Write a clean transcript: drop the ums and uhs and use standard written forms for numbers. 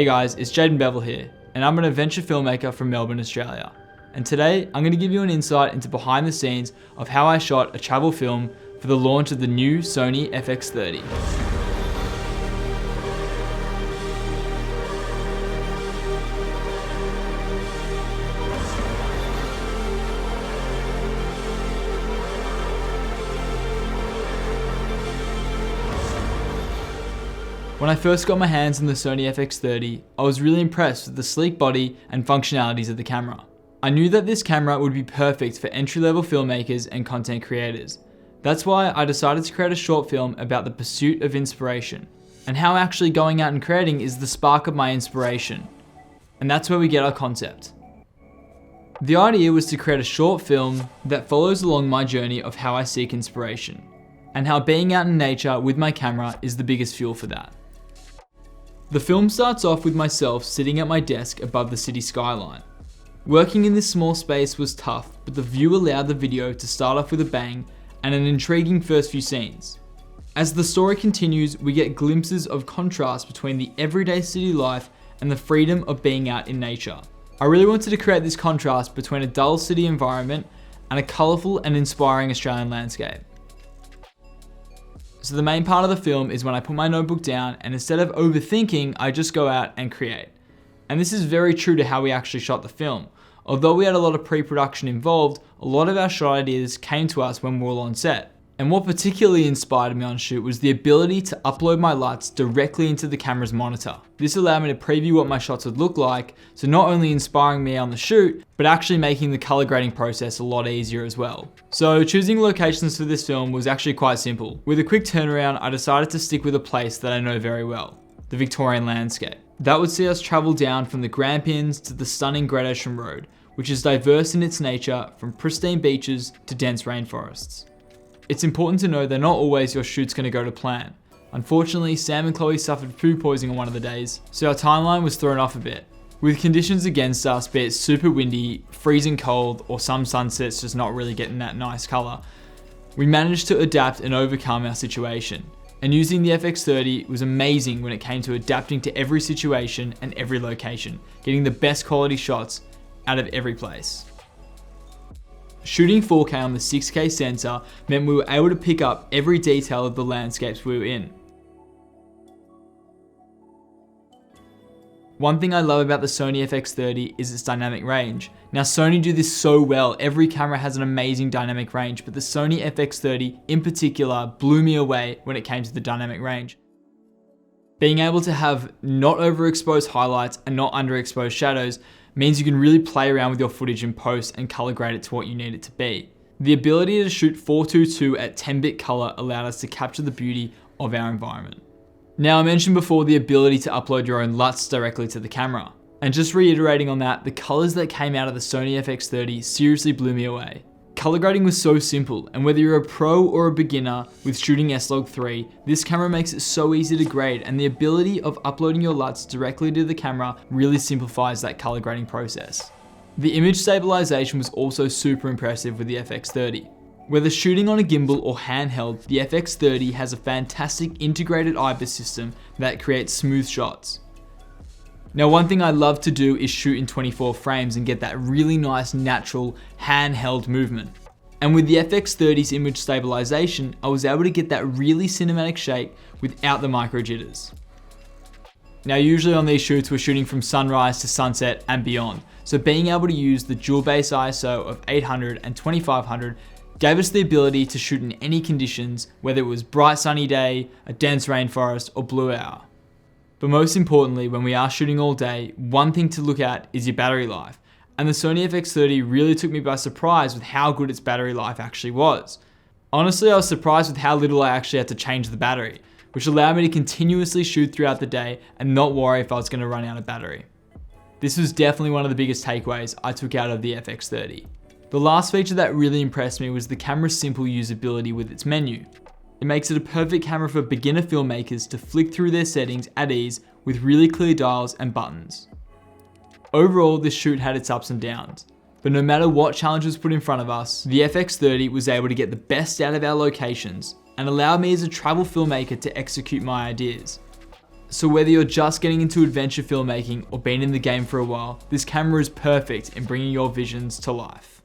Hey guys, it's Jayden Beville here, and I'm an adventure filmmaker from Melbourne, Australia. And today, I'm going to give you an insight into behind the scenes of how I shot a travel film for the launch of the new Sony FX30. When I first got my hands on the Sony FX30, I was really impressed with the sleek body and functionalities of the camera. I knew that this camera would be perfect for entry-level filmmakers and content creators. That's why I decided to create a short film about the pursuit of inspiration, and how actually going out and creating is the spark of my inspiration. And that's where we get our concept. The idea was to create a short film that follows along my journey of how I seek inspiration, and how being out in nature with my camera is the biggest fuel for that. The film starts off with myself sitting at my desk above the city skyline. Working in this small space was tough, but the view allowed the video to start off with a bang and an intriguing first few scenes. As the story continues, we get glimpses of contrast between the everyday city life and the freedom of being out in nature. I really wanted to create this contrast between a dull city environment and a colourful and inspiring Australian landscape. So the main part of the film is when I put my notebook down and instead of overthinking, I just go out and create. And this is very true to how we actually shot the film. Although we had a lot of pre-production involved, a lot of our shot ideas came to us when we were all on set. And what particularly inspired me on shoot was the ability to upload my LUTs directly into the camera's monitor. This allowed me to preview what my shots would look like, so not only inspiring me on the shoot, but actually making the color grading process a lot easier as well. So choosing locations for this film was actually quite simple. With a quick turnaround, I decided to stick with a place that I know very well, the Victorian landscape. That would see us travel down from the Grampians to the stunning Great Ocean Road, which is diverse in its nature from pristine beaches to dense rainforests. It's important to know that not always your shoot's going to go to plan. Unfortunately, Sam and Chloe suffered food poisoning on one of the days, so our timeline was thrown off a bit. With conditions against us, be it super windy, freezing cold, or some sunsets just not really getting that nice colour, we managed to adapt and overcome our situation. And using the FX30 was amazing when it came to adapting to every situation and every location, getting the best quality shots out of every place. Shooting 4K on the 6K sensor meant we were able to pick up every detail of the landscapes we were in. One thing I love about the Sony FX30 is its dynamic range. Now Sony do this so well, every camera has an amazing dynamic range, but the Sony FX30 in particular blew me away when it came to the dynamic range. Being able to have not overexposed highlights and not underexposed shadows means you can really play around with your footage in post and color grade it to what you need it to be. The ability to shoot 4:2:2 at 10-bit color allowed us to capture the beauty of our environment. Now I mentioned before the ability to upload your own LUTs directly to the camera. And just reiterating on that, the colors that came out of the Sony FX30 seriously blew me away. Color grading was so simple, and whether you're a pro or a beginner with shooting S-Log3, this camera makes it so easy to grade, and the ability of uploading your LUTs directly to the camera really simplifies that color grading process. The image stabilization was also super impressive with the FX30. Whether shooting on a gimbal or handheld, the FX30 has a fantastic integrated IBIS system that creates smooth shots. Now one thing I love to do is shoot in 24 frames and get that really nice natural handheld movement. And with the FX30's image stabilization, I was able to get that really cinematic shake without the micro jitters. Now usually on these shoots we're shooting from sunrise to sunset and beyond, so being able to use the dual base ISO of 800 and 2500 gave us the ability to shoot in any conditions, whether it was bright sunny day, a dense rainforest, or blue hour. But most importantly, when we are shooting all day, one thing to look at is your battery life. And the Sony FX30 really took me by surprise with how good its battery life actually was. Honestly, I was surprised with how little I actually had to change the battery, which allowed me to continuously shoot throughout the day and not worry if I was going to run out of battery. This was definitely one of the biggest takeaways I took out of the FX30. The last feature that really impressed me was the camera's simple usability with its menu. It makes it a perfect camera for beginner filmmakers to flick through their settings at ease with really clear dials and buttons. Overall, this shoot had its ups and downs, but no matter what challenge was put in front of us, the FX30 was able to get the best out of our locations and allowed me as a travel filmmaker to execute my ideas. So whether you're just getting into adventure filmmaking or been in the game for a while, this camera is perfect in bringing your visions to life.